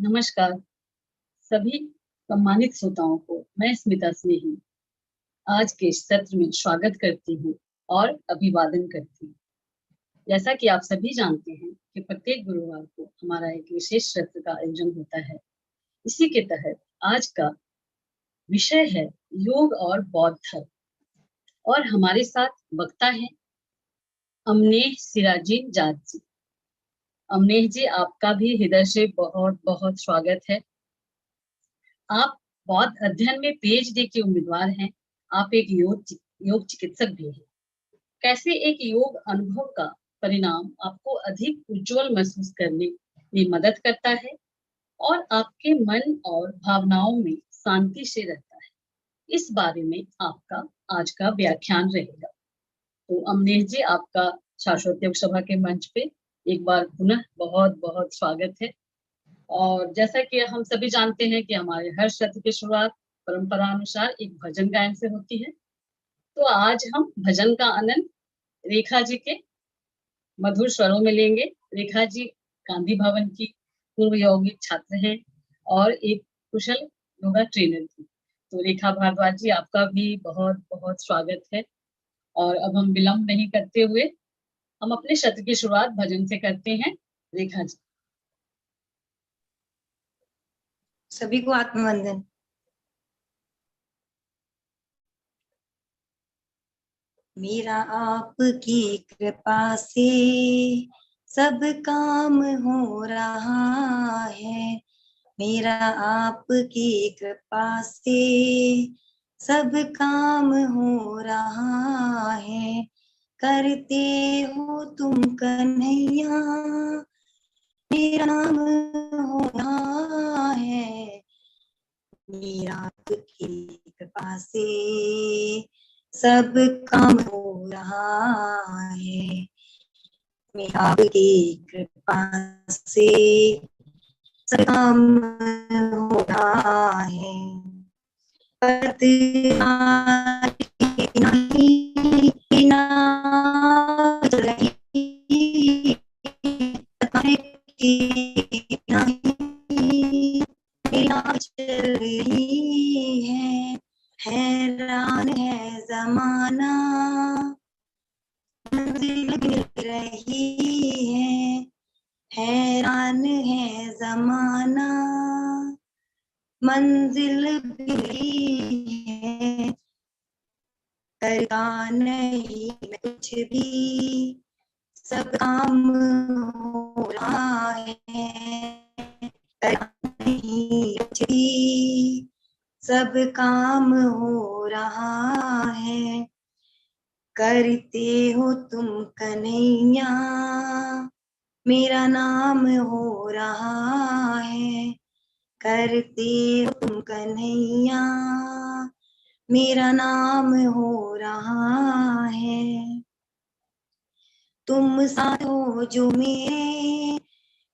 नमस्कार सभी सम्मानित श्रोताओं को। मैं स्मिता स्नेही आज के इस सत्र में स्वागत करती हूँ और अभिवादन करती हूँ। जैसा कि आप सभी जानते हैं कि प्रत्येक गुरुवार को हमारा एक विशेष सत्र का आयोजन होता है। इसी के तहत आज का विषय है योग और बौद्ध धर्म और हमारे साथ वक्ता है अमनेह सिराजीनजाद जी। अमनेह जी, आपका भी हृदय से बहुत बहुत स्वागत है। आप बौद्ध अध्ययन में पीएचडी के उम्मीदवार हैं। आप एक योग चिकित्सक भी हैं। कैसे एक योग अनुभव का परिणाम आपको अधिक उज्जवल महसूस करने में मदद करता है और आपके मन और भावनाओं में शांति से रहता है, इस बारे में आपका आज का व्याख्यान रहेगा। तो अमनेश जी, आपका शाश्वत योग सभा के मंच पे एक बार पुनः बहुत बहुत स्वागत है। और जैसा कि हम सभी जानते हैं कि हमारे हर सत्र की शुरुआत परंपरा अनुसार एक भजन गायन से होती है। तो आज हम भजन का आनंद रेखा जी के मधुर स्वरों में लेंगे। रेखा जी गांधी भवन की पूर्व यौगिक छात्र हैं और एक कुशल योगा ट्रेनर थी। तो रेखा भारद्वाज जी, आपका भी बहुत बहुत स्वागत है। और अब हम विलंब नहीं करते हुए हम अपने सत्र की शुरुआत भजन से करते हैं। रेखा जी। सभी को आत्मवंदन। मेरा आपकी कृपा से सब काम हो रहा है। मेरा आपकी कृपा से सब काम हो रहा है। करते हो तुम कन्हैया मेरा नाम हो रहा है। मेरा आपकी कृपा से सब काम हो रहा है। मेरा आपकी कृपा से सब काम हो रहा है। चल रही है, हैरान है जमाना, मंजिल मिल रही है, हैरान है जमाना, मंजिल मिली है। करता नहीं मैं कुछ भी, सब काम हो रहा है। नहीं कुछ भी, सब काम हो रहा है। करते हो तुम कन्हैया मेरा नाम हो रहा है। करते हो तुम कन्हैया मेरा नाम हो रहा है। तुम साथ हो जो मेरे,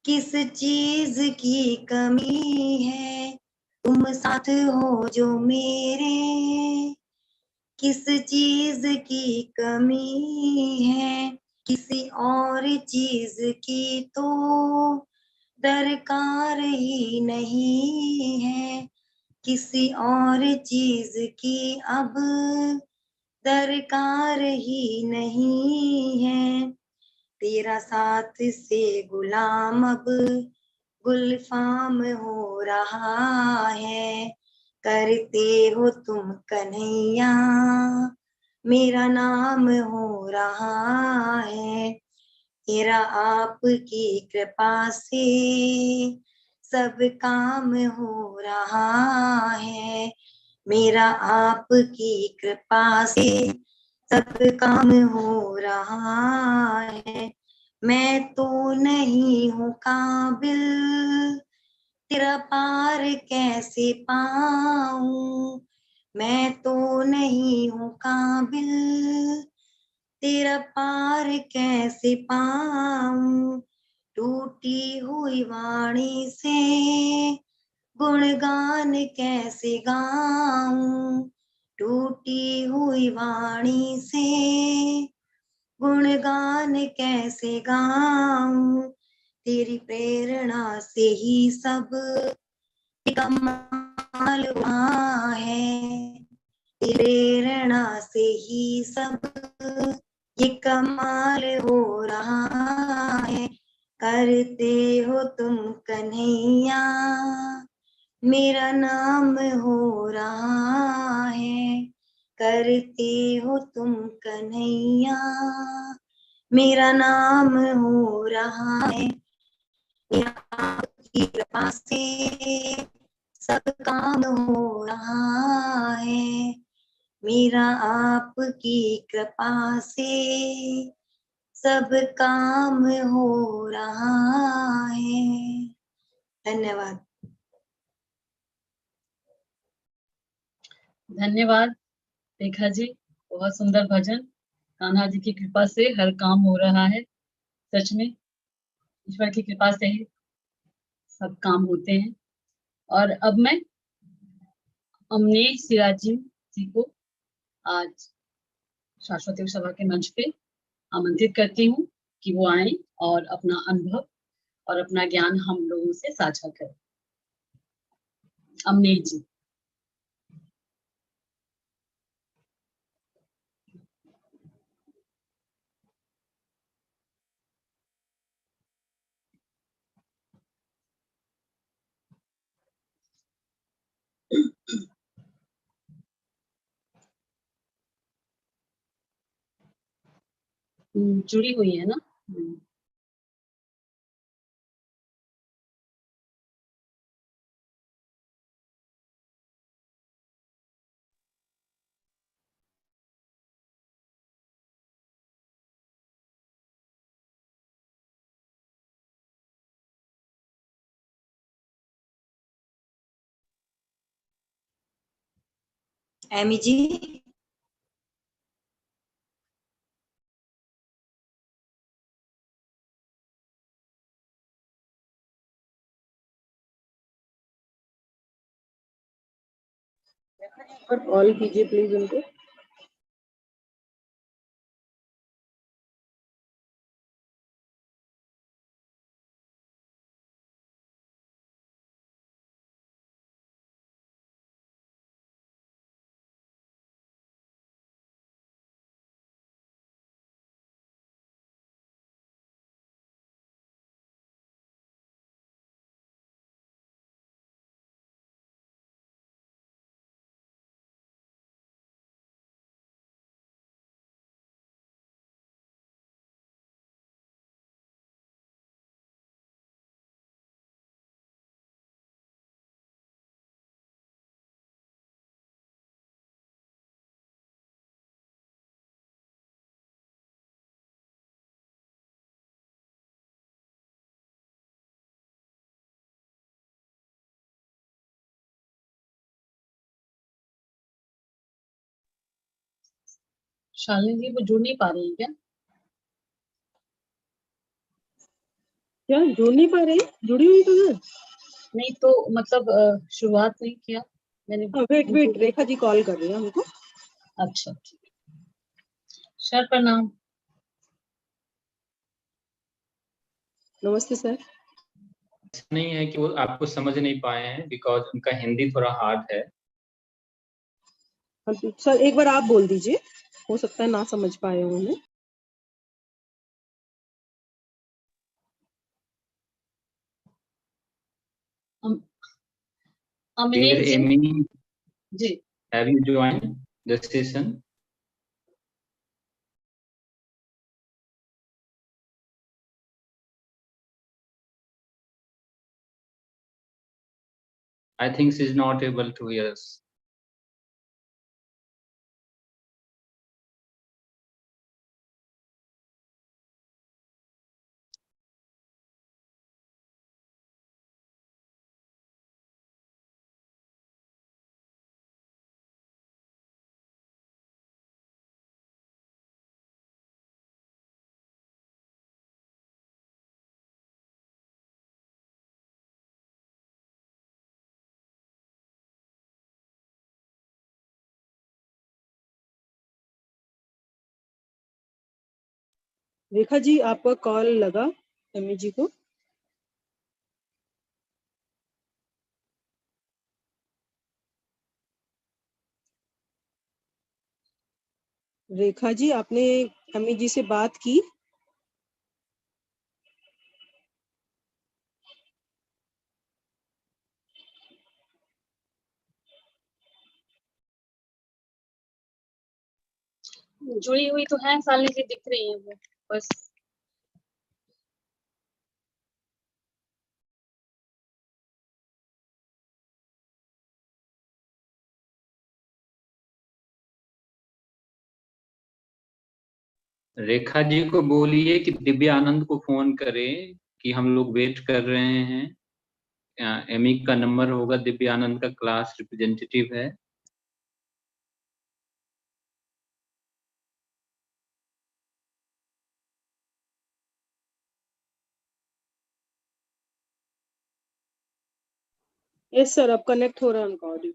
किस चीज की कमी है। तुम साथ हो जो मेरे, किस चीज की कमी है। किसी और चीज की तो दरकार ही नहीं है। किसी और चीज की अब दरकार ही नहीं है। तेरा साथ से गुलाम अब गुलफाम हो रहा है। करते हो तुम कन्हैया मेरा नाम हो रहा है। तेरा आपकी कृपा से सब काम हो रहा है। मेरा आपकी कृपा से सब काम हो रहा है। मैं तो नहीं हूँ काबिल, तेरा पार कैसे पाऊं। मैं तो नहीं हूँ काबिल, तेरा पार कैसे पाऊं। टूटी हुई वाणी से गुणगान कैसे गाऊं। टूटी हुई वाणी से गुणगान कैसे गाऊं। तेरी प्रेरणा से ही सब कमाल हुआ है, तेरी प्रेरणा से ही सब ये कमाल हो रहा है। करते हो तुम कन्हैया, मेरा नाम हो रहा है। करते हो तुम कन्हैया, मेरा नाम हो रहा है। आपकी कृपा से सब काम हो रहा है, मेरा आपकी कृपा से सब काम हो रहा है। धन्यवाद। धन्यवाद रेखा जी, बहुत सुंदर भजन। कान्हा जी की कृपा से हर काम हो रहा है। सच में ईश्वर की कृपा से ही सब काम होते हैं। और अब मैं अमनेह सिराजी जी को आज शाश्वत योग सभा के मंच पे आमंत्रित करती हूँ कि वो आए और अपना अनुभव और अपना ज्ञान हम लोगों से साझा करें। अमनेह जी। जुड़ी हुई है ना। एमी जी। और कॉल कीजिए प्लीज उनको। शालिनी जी वो जुड़ नहीं पा रही है क्या? क्या जुड़ नहीं पा रही? जुड़ी हुई तो है। नहीं तो मतलब शुरुआत नहीं किया मैंने। Wait wait, Rekha ji call कर रही है हमको। अच्छा ठीक है। सर प्रणाम। नमस्ते सर। नहीं है कि वो आपको समझ नहीं पाए हैं बिकॉज उनका हिंदी थोड़ा हार्ड है। सर एक बार आप बोल दीजिए, हो सकता है ना समझ पाए उन्हें। अमनेह Dear ji. Amy, ji have you joined the session? I think she is not able to hear us. Rekha ji आपका कॉल लगा एमी जी को। रेखा जी, आपने अम्मी जी से बात की? जुड़ी हुई तो है, शालिनी जी दिख रही है वो, बस। रेखा जी को बोलिए कि दिव्या आनंद को फोन करें कि हम लोग वेट कर रहे हैं। एमी का नंबर होगा, दिव्या आनंद का क्लास रिप्रेजेंटेटिव है। यस सर, अब कनेक्ट हो रहा है उनका audio.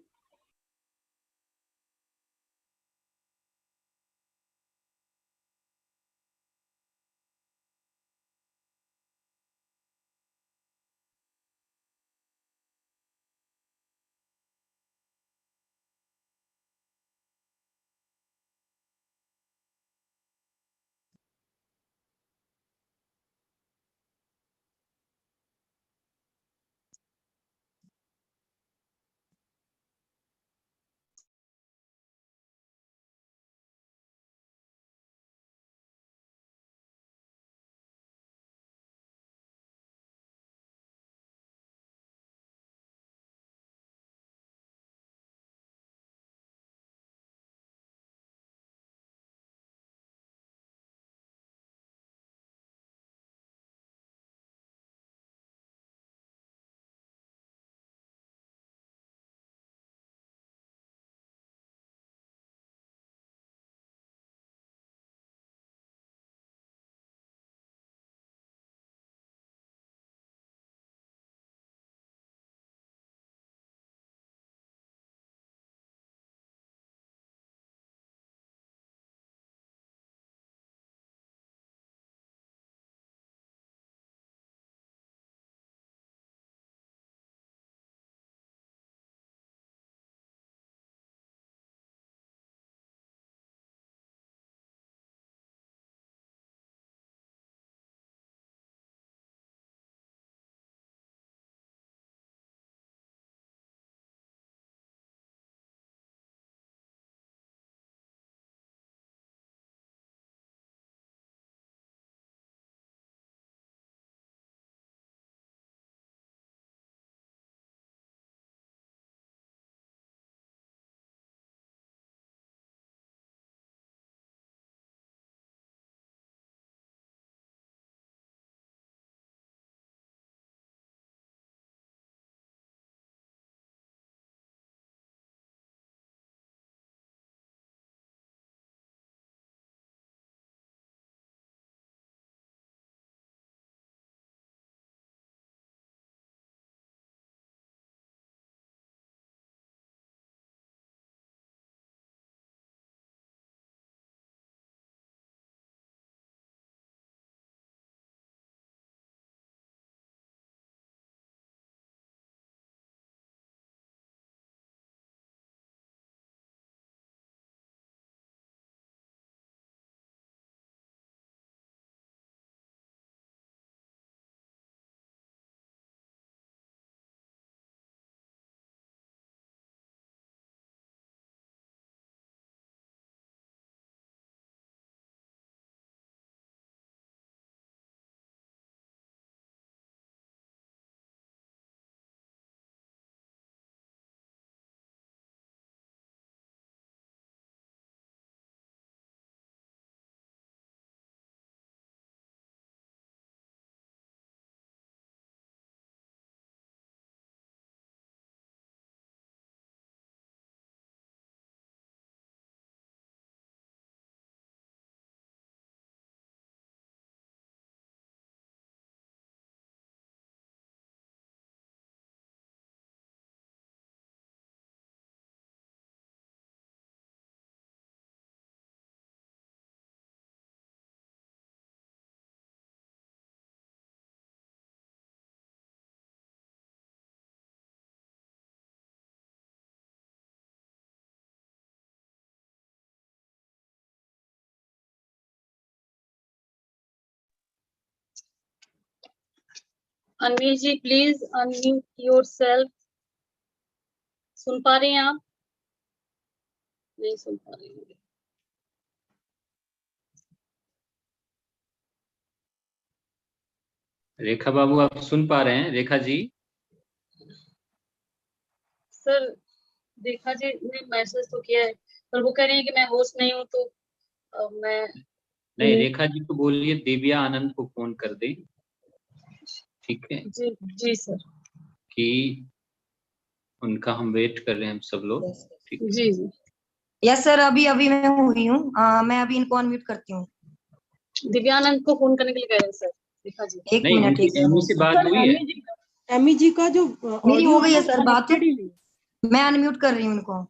Anmeet ji please unmute yourself. सुन पा रहे हैं आप? नहीं सुन पा रहे हैं। रेखा बाबू आप सुन पा रहे हैं? रेखा जी सर रेखा जी ने मैसेज तो किया है पर वो कह रही है कि मैं होस्ट नहीं हूँ तो मैं नहीं, रेखा जी को बोलिए दिव्या आनंद को फोन कर दे। ठीक है जी जी सर। कि उनका हम वेट कर रहे हैं हम सब लोग। ठीक है जी जी यस सर, अभी अभी मैं हुई हूँ। मैं अभी इनको अनम्यूट करती हूँ। दिव्यानंद को फोन करने के लिए कह रहे हैं सर रेखा जी। एक नहीं, मिनट, उनकी एक एमी मिनट। से बात हुई है? एमी जी का जो मेरी ऑडियो हो गई है है सर बात, connected ही नहीं है। मैं अनम्यूट कर रही हूँ उनको।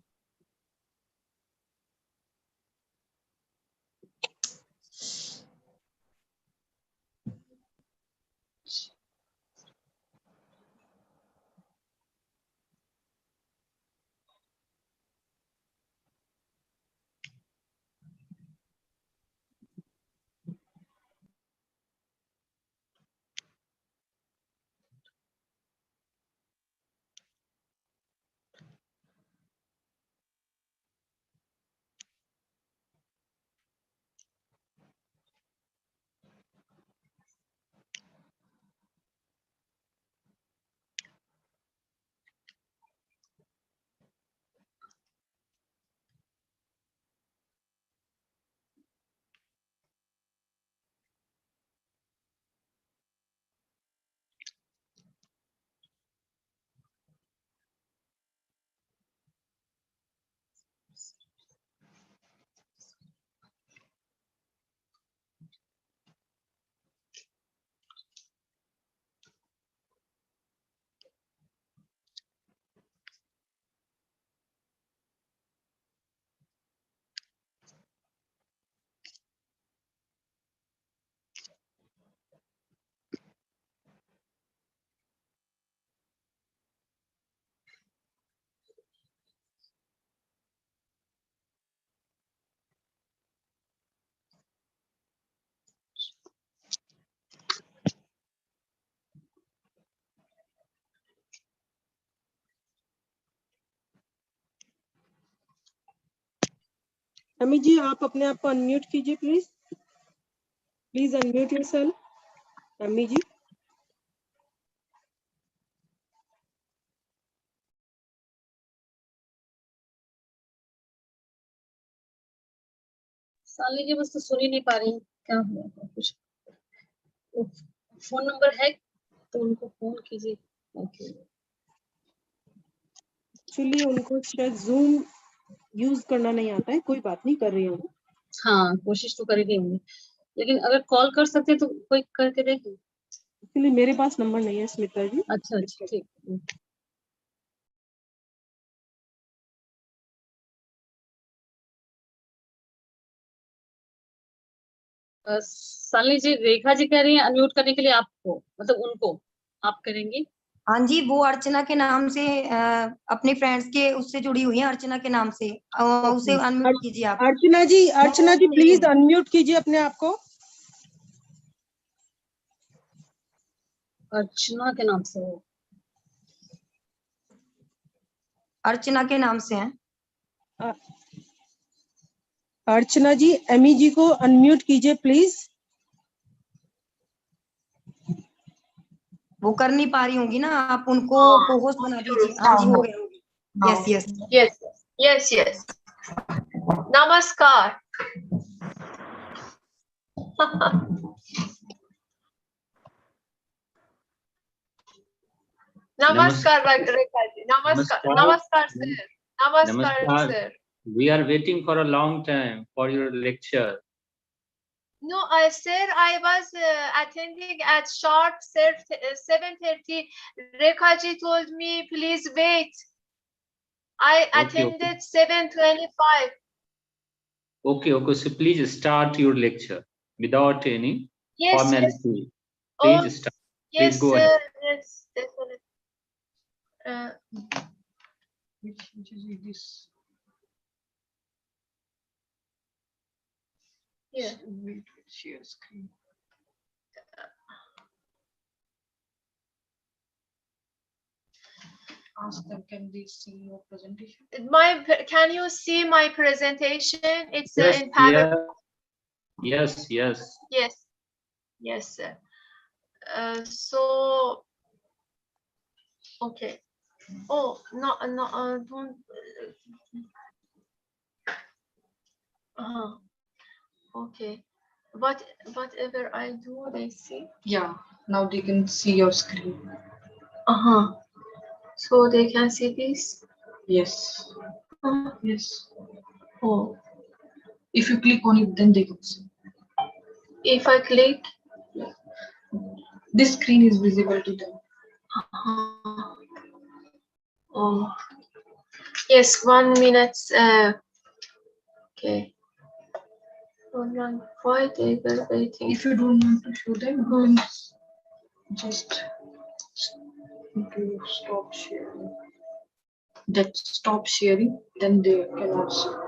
एमी जी आप अपने आप को अनम्यूट कीजिए please. Please unmute yourself Amy ji. Sali ji बस तो सुन ही नहीं पा रही क्या हुआ था कुछ। फोन नंबर है तो उनको फोन कीजिए। ओके एक्चुअली उनको शायद जूम यूज करना नहीं आता है, कोई बात नहीं, कर रही हूँ। हाँ कोशिश तो करेंगे होंगे लेकिन अगर कॉल कर सकते तो कोई करके देखिए। एक्चुअली मेरे पास नंबर नहीं है स्मिता जी। अच्छा अच्छा ठीक। साली जी रेखा जी कह रही है अनम्यूट करने के लिए आपको मतलब उनको आप करेंगी। हाँ जी, वो अर्चना के नाम से अपने फ्रेंड्स के उससे जुड़ी हुई है, अर्चना के नाम से। उसे अनम्यूट कीजिए आप। अर्चना जी नहीं प्लीज हूँ। अनम्यूट कीजिए अपने आप को। अर्चना के नाम से हो। अर्चना के नाम से है। अर्चना जी एमी जी को अनम्यूट कीजिए प्लीज। वो कर नहीं पा रही होंगी ना, आप उनको को होस्ट बना दीजिए। हाँ, हाँ जी, हो गए होंगे। Yes yes yes, yes, yes. नमस्कार. नमस्कार रेखा जी. नमस्कार. नमस्कार सर. नमस्कार नमस्कार। Sir. We are waiting for a long time for your lecture. No, sir, I was attending at sharp 7:30. Rekha ji told me please wait. I attended 7:25. Okay. So please start your lecture without any Yes, yes. formality. Oh, Please start. Please yes, go sir. ahead. Yes, definitely. Yeah. Share screen. Ask them, can they see your presentation? Can you see my presentation? It's Yes, in PowerPoint. yes. Yes, yes. So okay. Oh no, don't. Okay. Whatever I do, they see. Yeah, now they can see your screen. So they can see this. Yes. Yes. Oh, If you click on it, then they can see. if I click. This screen is visible to them. Oh, yes. 1 minute. Okay. Why they were waiting? If you don't want to show them, you can just do stop sharing. That stop sharing, then they can also.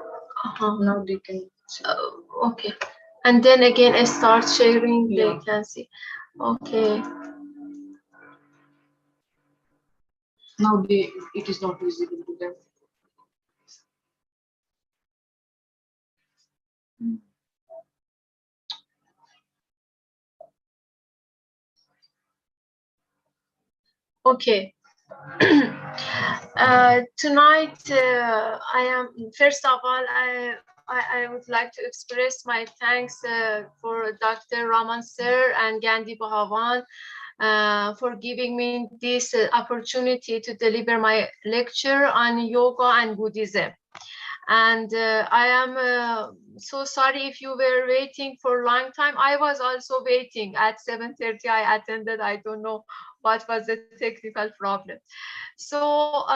Now they can see. Okay. And then again, I start sharing. Yeah. They can see. Okay. Now it is not visible to them. Okay. Tonight, I am, first of all, I would like to express my thanks for Dr. Raman sir and Gandhi Bhavan for giving me this opportunity to deliver my lecture on yoga and Buddhism. And I am so sorry if you were waiting for a long time. I was also waiting. At 7:30 I attended. I don't know what was the technical problem. So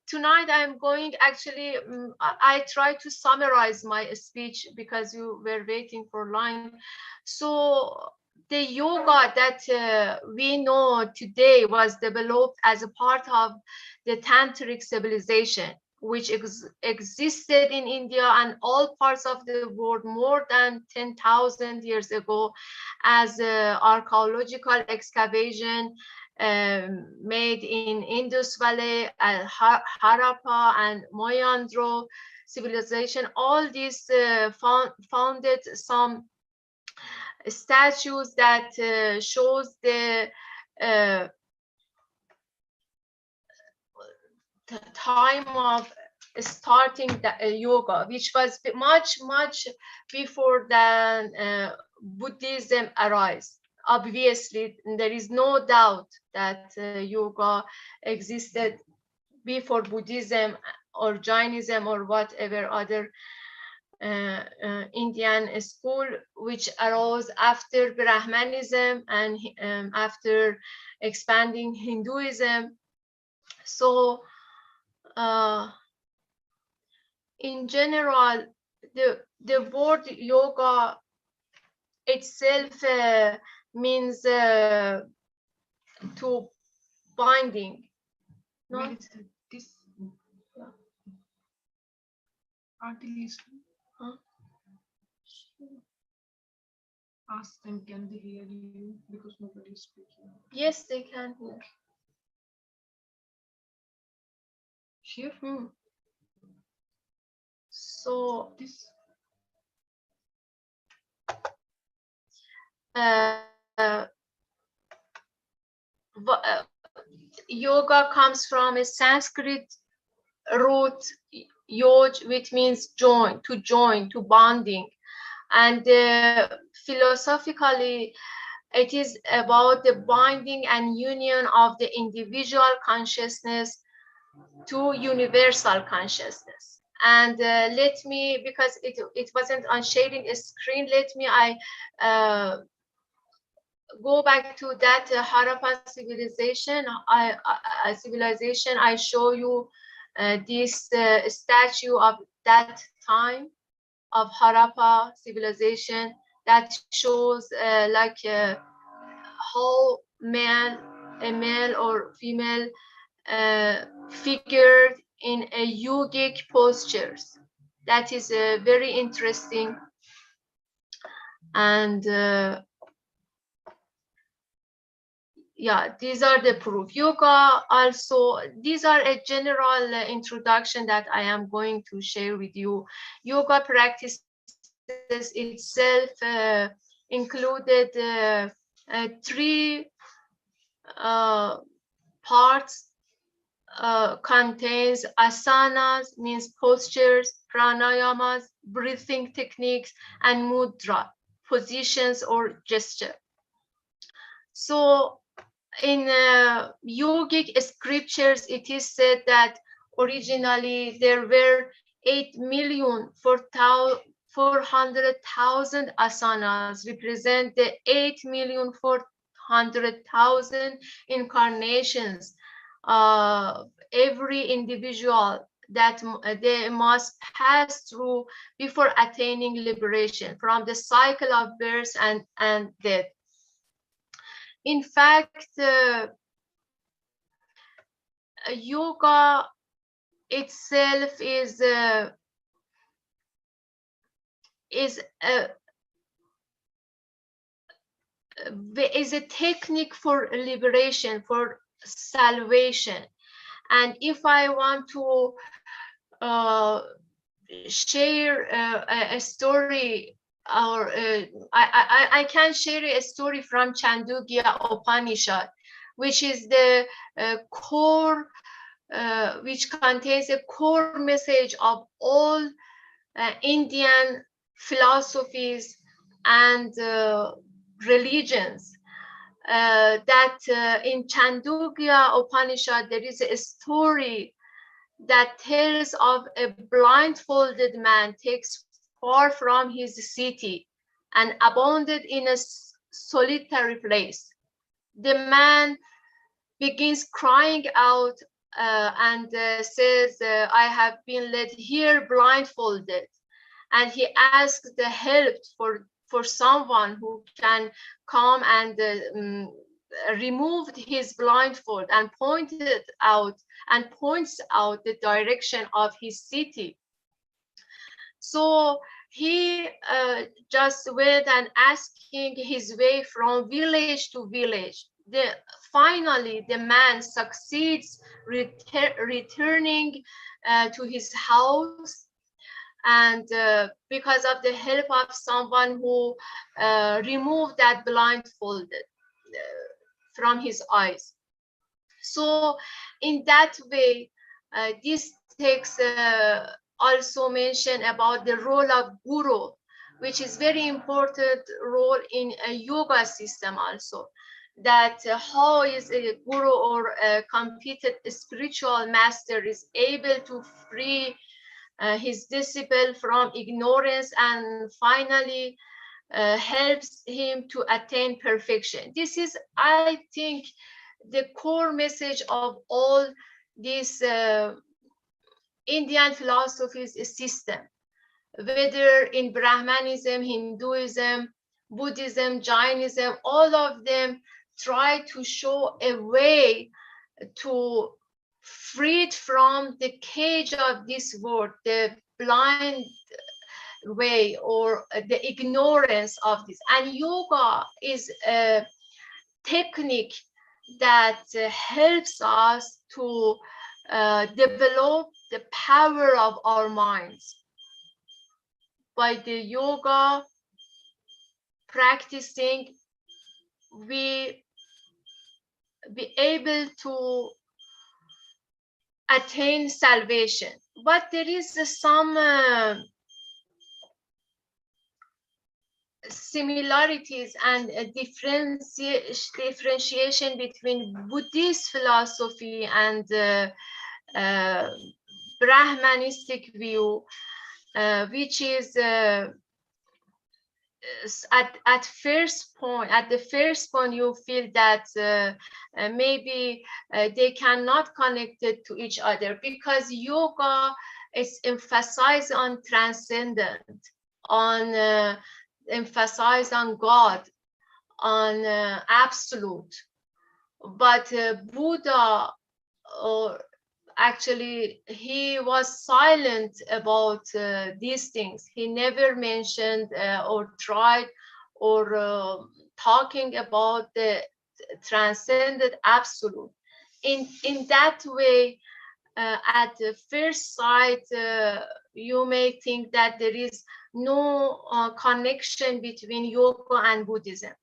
tonight I'm going, actually, I try to summarize my speech because you were waiting for long. So the yoga that we know today was developed as a part of the tantric civilization, which existed in India and all parts of the world more than 10,000 years ago, as archaeological excavation made in Indus Valley, Harappa and Mohenjo civilization. All these founded some statues that shows the time of starting the yoga, which was much before than Buddhism arose. Obviously, there is no doubt that yoga existed before Buddhism or Jainism or whatever other Indian school, which arose after Brahmanism and after expanding Hinduism. So in general, the word yoga itself means to binding. No? This are they listening? Ask them, can they hear you? Because nobody is speaking. Yes, they can hear. Share. So This. Yoga comes from a Sanskrit root yoj, which means join, to bonding, and philosophically it is about the binding and union of the individual consciousness to universal consciousness. And let me, because it wasn't on sharing a screen, let me go back to that Harappa civilization. I show you this statue of that time of Harappa civilization that shows like how a male or female figured in a yogic postures. That is very interesting. And yeah, these are the proof. Yoga also, these are a general introduction that I am going to share with you. Yoga practices itself included three parts. Contains asanas, means postures, pranayamas, breathing techniques, and mudra, positions or gesture. So in yogic scriptures, it is said that originally there were 8,400,000 asanas, represent the 8,400,000 incarnations. Every individual that they must pass through before attaining liberation from the cycle of birth and death. In fact, yoga itself is a technique for liberation, for salvation. And if I want to share a story, or I can share a story from Chandogya Upanishad, which is the core, which contains a core message of all Indian philosophies and religions. That in Chandogya Upanishad, there is a story that tells of a blindfolded man takes far from his city and abandoned in a solitary place. The man begins crying out and says, I have been led here blindfolded. And he asks the help for someone who can come and removed his blindfold and points out the direction of his city. So he just went and asking his way from village to village. Finally, the man succeeds returning to his house, and because of the help of someone who removed that blindfold from his eyes. So in that way, this text also mention about the role of guru, which is very important role in a yoga system also. That how is a guru or a competent spiritual master is able to free his disciple from ignorance and finally helps him to attain perfection. This is, I think, the core message of all these Indian philosophies system, whether in Brahmanism, Hinduism, Buddhism, Jainism, all of them try to show a way to freed from the cage of this world, the blind way or the ignorance of this. And yoga is a technique that helps us to develop the power of our minds. By the yoga practicing, we be able to attain salvation. But there is some similarities and differentiation between Buddhist philosophy and Brahmanistic view, which is at the first point you feel that maybe they cannot connect it to each other, because yoga is emphasized on transcendent, on emphasized on God, on absolute. But Buddha, or actually he was silent about these things. He never mentioned or tried or talking about the transcended absolute. In that way, at the first sight, you may think that there is no connection between yoga and Buddhism.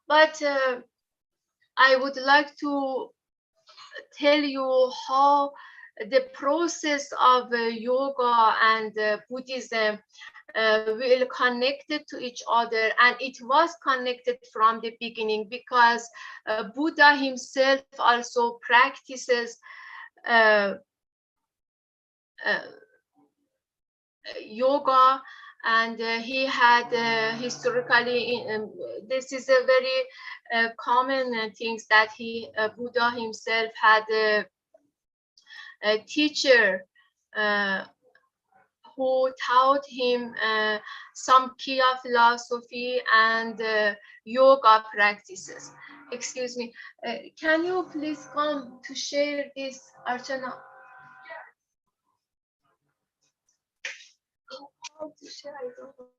But I would like to tell you how the process of yoga and Buddhism will connect it to each other, and it was connected from the beginning, because Buddha himself also practices yoga, and he had historically, this is a very common things that Buddha himself had a teacher who taught him some Samkhya philosophy and yoga practices. Excuse me, can you please come to share this, Archana? How to share? I don't know.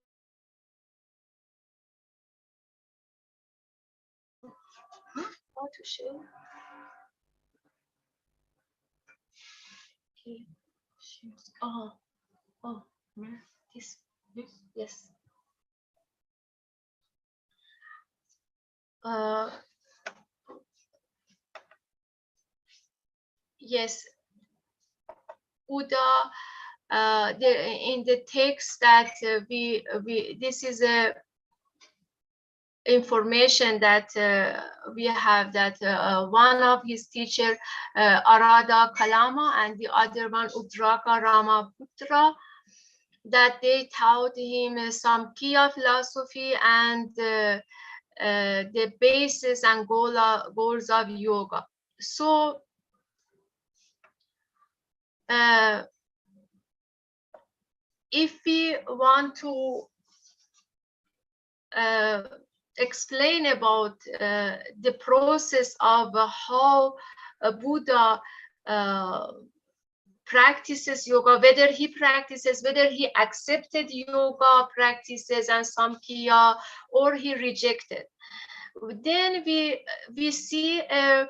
How to share? Okay. Oh, this. Yes. Yes. Buddha. In the text that this is a information that we have, that one of his teacher Arada Kalama and the other one Udraka Ramaputra, that they taught him some Samkhya philosophy and the basis and goals of yoga. So if we want to explain about the process of how Buddha practices yoga, whether he accepted yoga practices and Samkhya, or he rejected, then we see a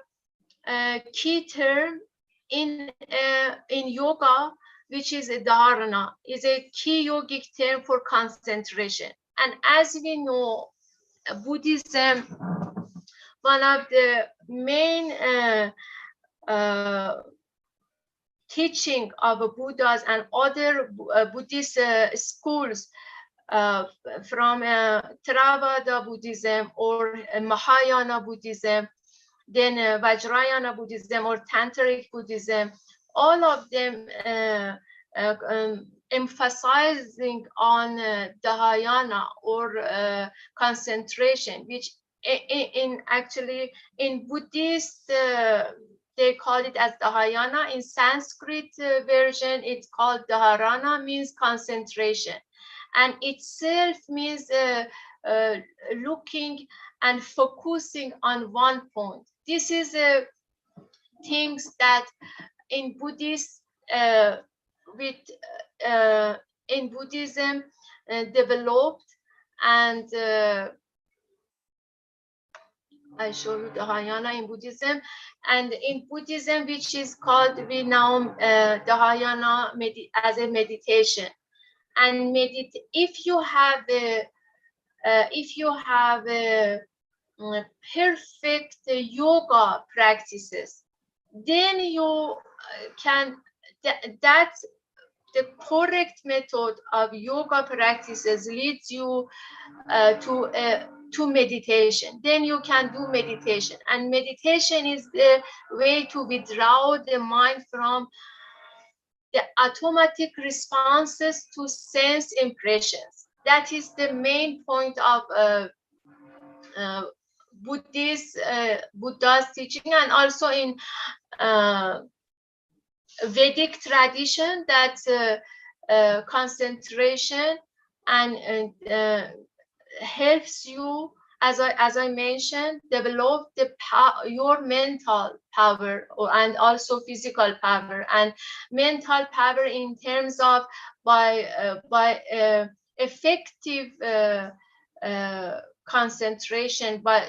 key term in yoga, which is dharana, is a key yogic term for concentration. And as we know, Buddhism, one of the main teaching of Buddhas and other Buddhist schools from Theravada Buddhism or Mahayana Buddhism, then Vajrayana Buddhism or Tantric Buddhism, all of them emphasizing on dhyana or concentration, which actually in Buddhist they call it as dhyana. In Sanskrit version, it's called dharana, means concentration, and itself means looking and focusing on one point. This is things that in Buddhist in Buddhism developed, and I show you the Dhyana in Buddhism, and in Buddhism, which is called, we now Dhyana as a meditation. And if you have perfect yoga practices, then you can that's the correct method of yoga practices leads you to meditation. Then you can do meditation, and meditation is the way to withdraw the mind from the automatic responses to sense impressions. That is the main point of Buddha's teaching, and also in Vedic tradition, that concentration and helps you, as I mentioned, develop your mental power and also physical power. And mental power in terms of by effective concentration, by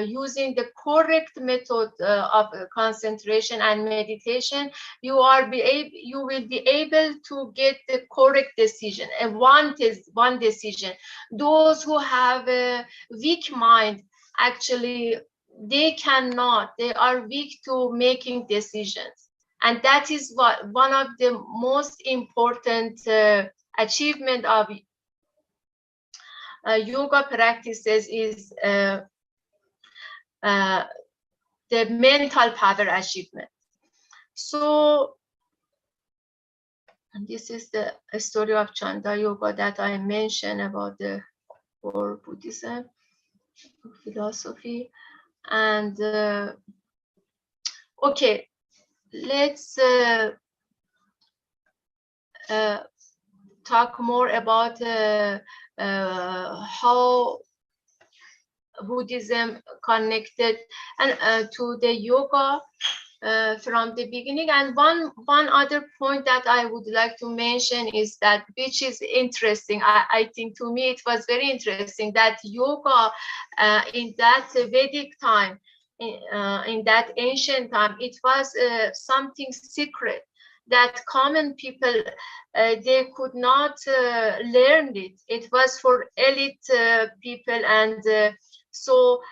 using the correct method of concentration and meditation, you will be able to get the correct decision, and one decision. Those who have a weak mind, actually they are weak to making decisions, and that is what one of the most important achievement of yoga practices is the mental power achievement. So, and this is the story of Chanda Yoga that I mentioned about the core Buddhism philosophy. And okay, let's talk more about how Buddhism connected and to the yoga from the beginning. And one other point that I would like to mention is that, which is interesting, I think to me it was very interesting, that yoga in that Vedic time, in that ancient time, it was something secret that common people they could not learn it. It was for elite people, and so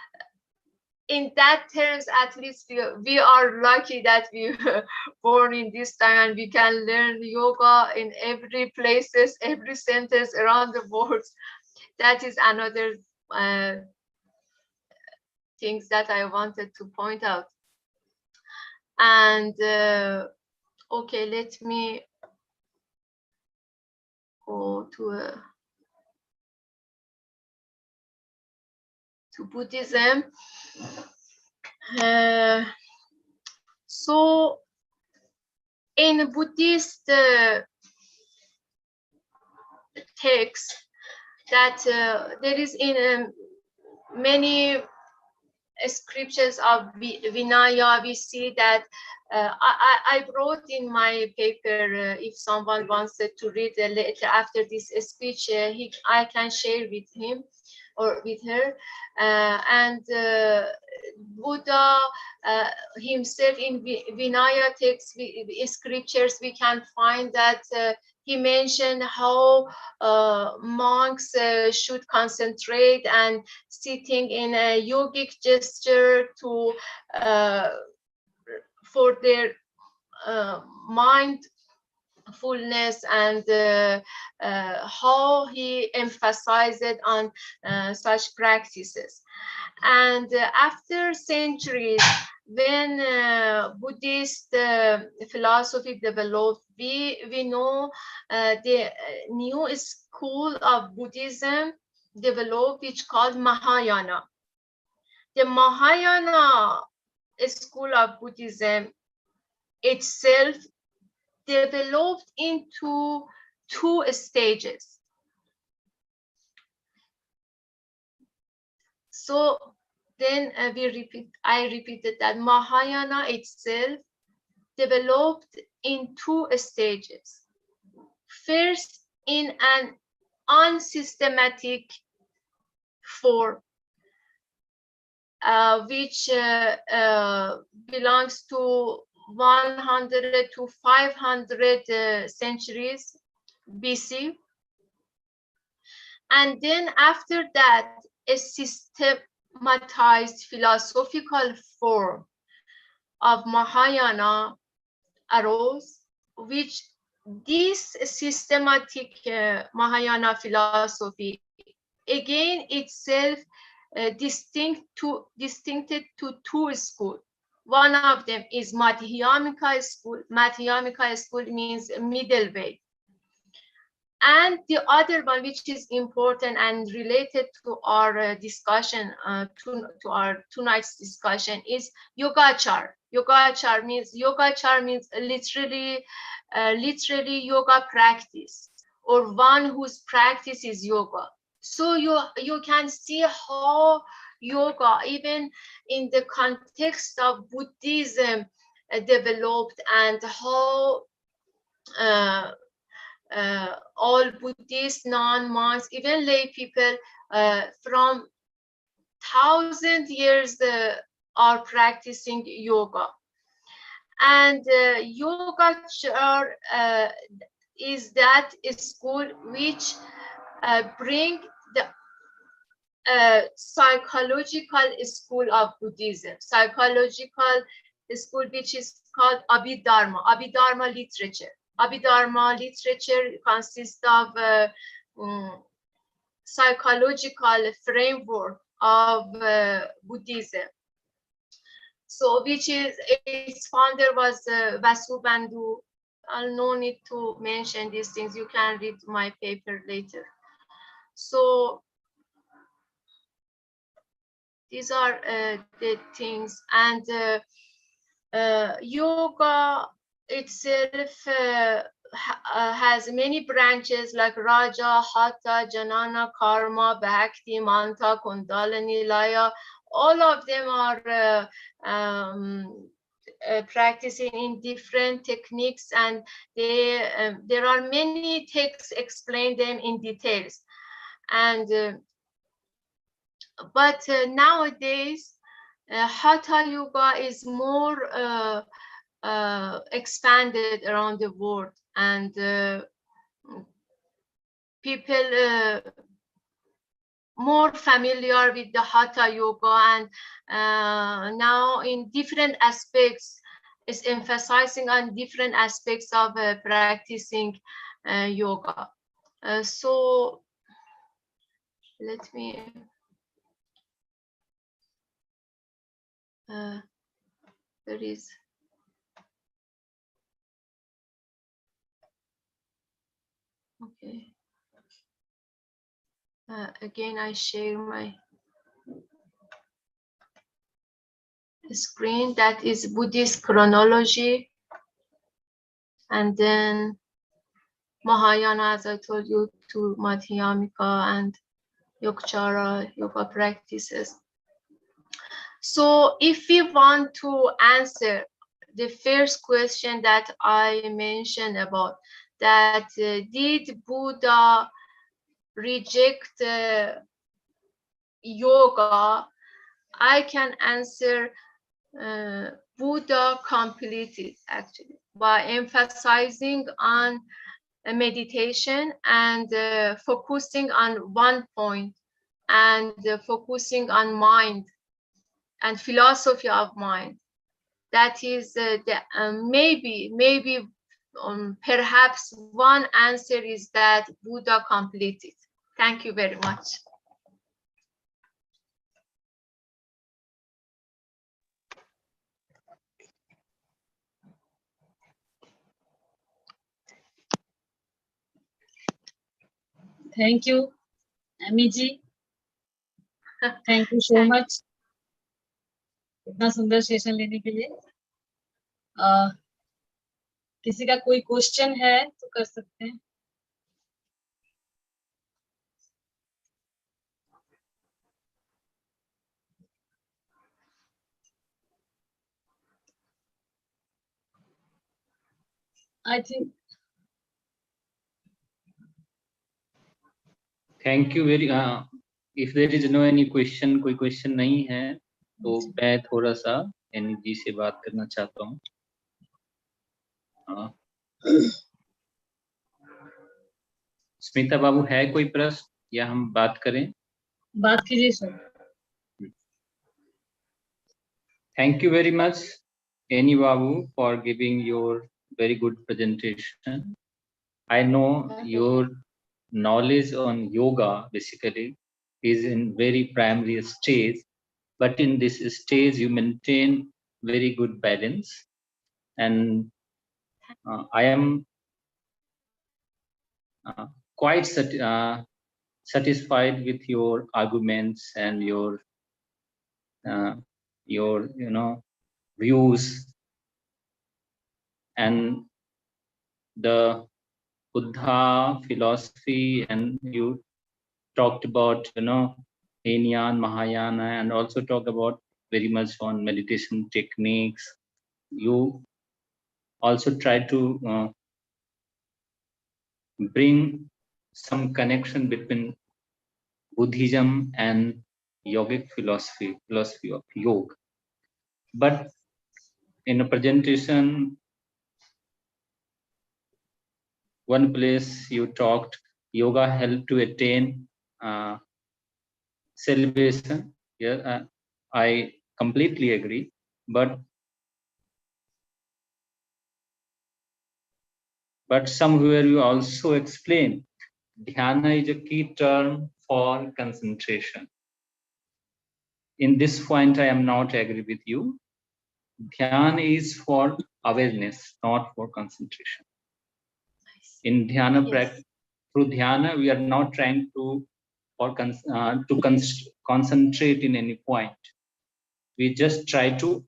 in that terms, at least we are lucky that we were born in this time, and we can learn yoga in every places, every centers around the world. That is another things that I wanted to point out. And okay, let me go to Buddhism. So in Buddhist text, that there is in many scriptures of Vinaya, we see that I wrote in my paper, if someone wants to read later after this speech, I can share with him or with her. And Buddha himself in Vinaya text, scriptures, we can find that he mentioned how monks should concentrate and sitting in a yogic gesture to for their mindfulness, and how he emphasized on such practices. And after centuries, when Buddhist philosophy developed, we know the new school of Buddhism developed, which called Mahayana. The Mahayana school of Buddhism itself developed into two stages. So then I repeated that Mahayana itself developed in two stages. First, in an unsystematic form, which belongs to 100 to 500 centuries BC. And then after that, a systematized philosophical form of Mahayana arose, which this systematic Mahayana philosophy again itself distincted to two schools. One of them is Madhyamika school. Madhyamika school means middle way. And the other one, which is important and related to our discussion, to our tonight's discussion, is Yogachar. Yogachar means literally yoga practice, or one whose practice is yoga. So you can see how yoga, even in the context of Buddhism, developed, and how all Buddhist non-monks, even lay people from 1,000 years are practicing yoga. And yoga is that school which bring the psychological school of Buddhism, psychological school which is called Abhidharma, Abhidharma literature. Abhidharma literature consists of psychological framework of Buddhism. So, which is its founder was Vasubandhu. I'll no need to mention these things. You can read my paper later. So these are the things, and yoga itself has many branches like Raja, Hatha, Jnana, Karma, Bhakti, Manta, Kundalini, Laya. All of them are practicing in different techniques, and there are many texts explain them in details. And but nowadays Hatha Yoga is more expanded around the world, and people more familiar with the Hatha Yoga, and now in different aspects is emphasizing on different aspects of practicing yoga. So let me there is okay. Again, I share my screen. That is Buddhist chronology, and then Mahayana, as I told you, to Madhyamika and Yogachara yoga practices. So if we want to answer the first question that I mentioned about, that did Buddha reject yoga, I can answer Buddha completed actually by emphasizing on meditation and focusing on one point, and focusing on mind and philosophy of mind. That is maybe perhaps one answer is that Buddha completed. Thank you very much. Thank you, Amy ji. Thank you so much. इतना सुंदर session लेने के लिए। किसी का कोई question है तो कर सकते हैं। I think. Thank you very. If there is no any question, कोई question नहीं है, तो मैं थोड़ा सा एनी जी से बात करना चाहता हूँ। स्मिता बाबू है कोई प्रश्न या हम बात करें? बात कीजिए sir. Thank you very much, Any Babu, for giving your very good presentation. I know your knowledge on yoga basically is in very primary stage, but in this stage you maintain very good balance, and I am quite satisfied with your arguments and your views, and the Buddha philosophy, and you talked about Hinayana, Mahayana, and also talked about very much on meditation techniques. You also try to bring some connection between Buddhism and yogic philosophy of yoga. But in a presentation, one place you talked yoga help to attain salvation. Yeah, I completely agree. But somewhere you also explain dhyana is a key term for concentration. In this point, I am not agree with you. Dhyan is for awareness, not for concentration. In dhyana practice, through dhyana, we are not trying to concentrate in any point. We just try to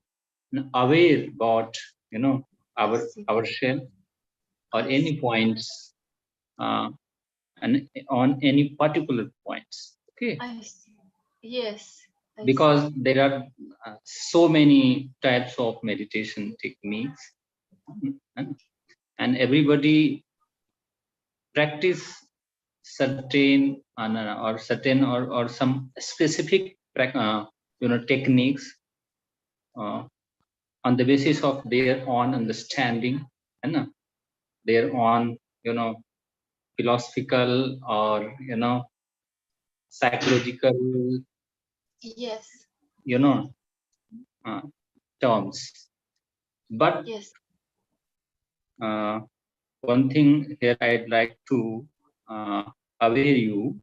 aware about our self or any points and on any particular points. Okay. I see. Yes. Because there are so many types of meditation techniques, and everybody practice certain or some specific techniques on the basis of their own understanding and their own philosophical or psychological terms. But one thing here I'd like to aware you,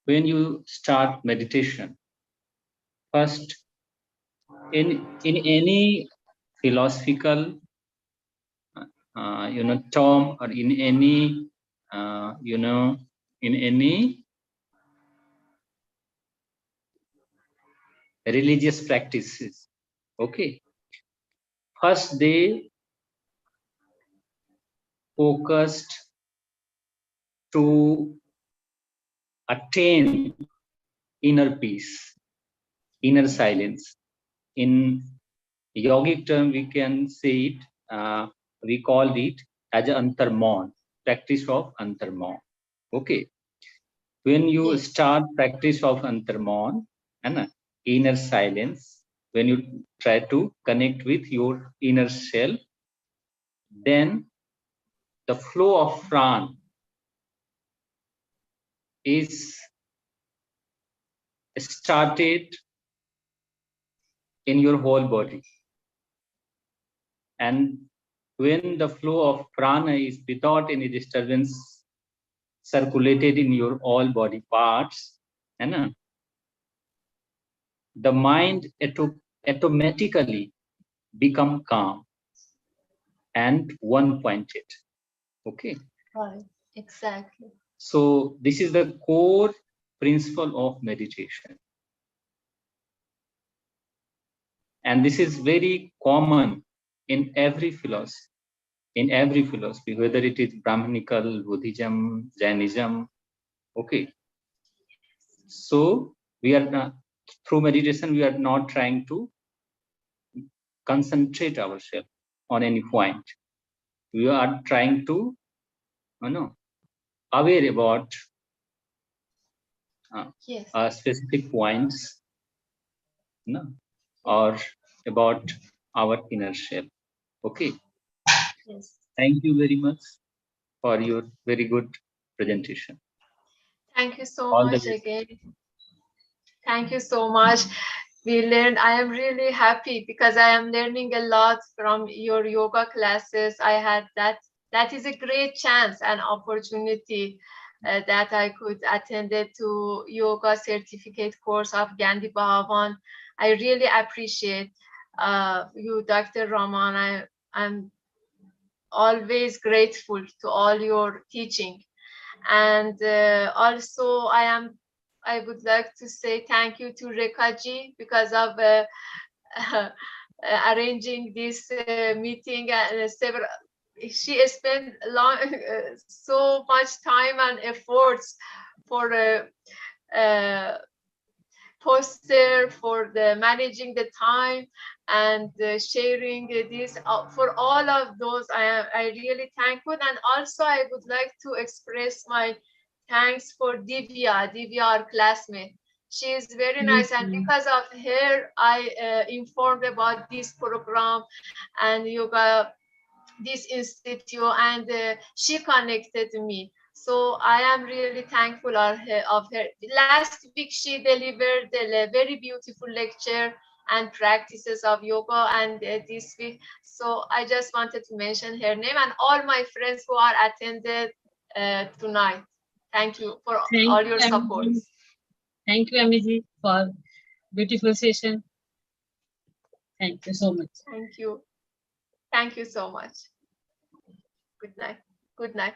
when you start meditation, first in any philosophical term or in any in any religious practices, okay, first they focused to attain inner peace, inner silence. In yogic term, we can say it, we called it as an antarman, practice of antarman. Okay. When you start practice of antarman and inner silence, when you try to connect with your inner self, then the flow of prana is started in your whole body. And when the flow of prana is without any disturbance circulated in your all body parts, and the mind automatically become calm and one-pointed. Okay. Right. Exactly. So this is the core principle of meditation. And this is very common in every philosophy, whether it is Brahmanical, Buddhism, Jainism. Okay. So we are not, through meditation, we are not trying to concentrate ourselves on any point. We are trying to, aware about specific points, or about our inner self. Okay. Yes. Thank you very much for your very good presentation. Thank you so much again. Thank you so much. We learned. I am really happy because I am learning a lot from your yoga classes. I had that is a great chance and opportunity that I could attend it to yoga certificate course of Gandhi Bhavan. I really appreciate you, Dr. Raman. I'm always grateful to all your teaching. And also I would like to say thank you to Rekha ji because of arranging this meeting and several. She spent so much time and efforts for poster, for the managing the time and sharing this. For all of those, I really thankful. And also I would like to express my thanks for Divya, our classmate. She is very nice, and because of her, I informed about this program and yoga, this institute, and she connected me. So I am really thankful of her. Last week she delivered a very beautiful lecture and practices of yoga, and this week. So I just wanted to mention her name and all my friends who are attended tonight. Thank you for all your support. Thank you, Ameneh, for beautiful session. Thank you so much. Thank you. Thank you so much. Good night. Good night.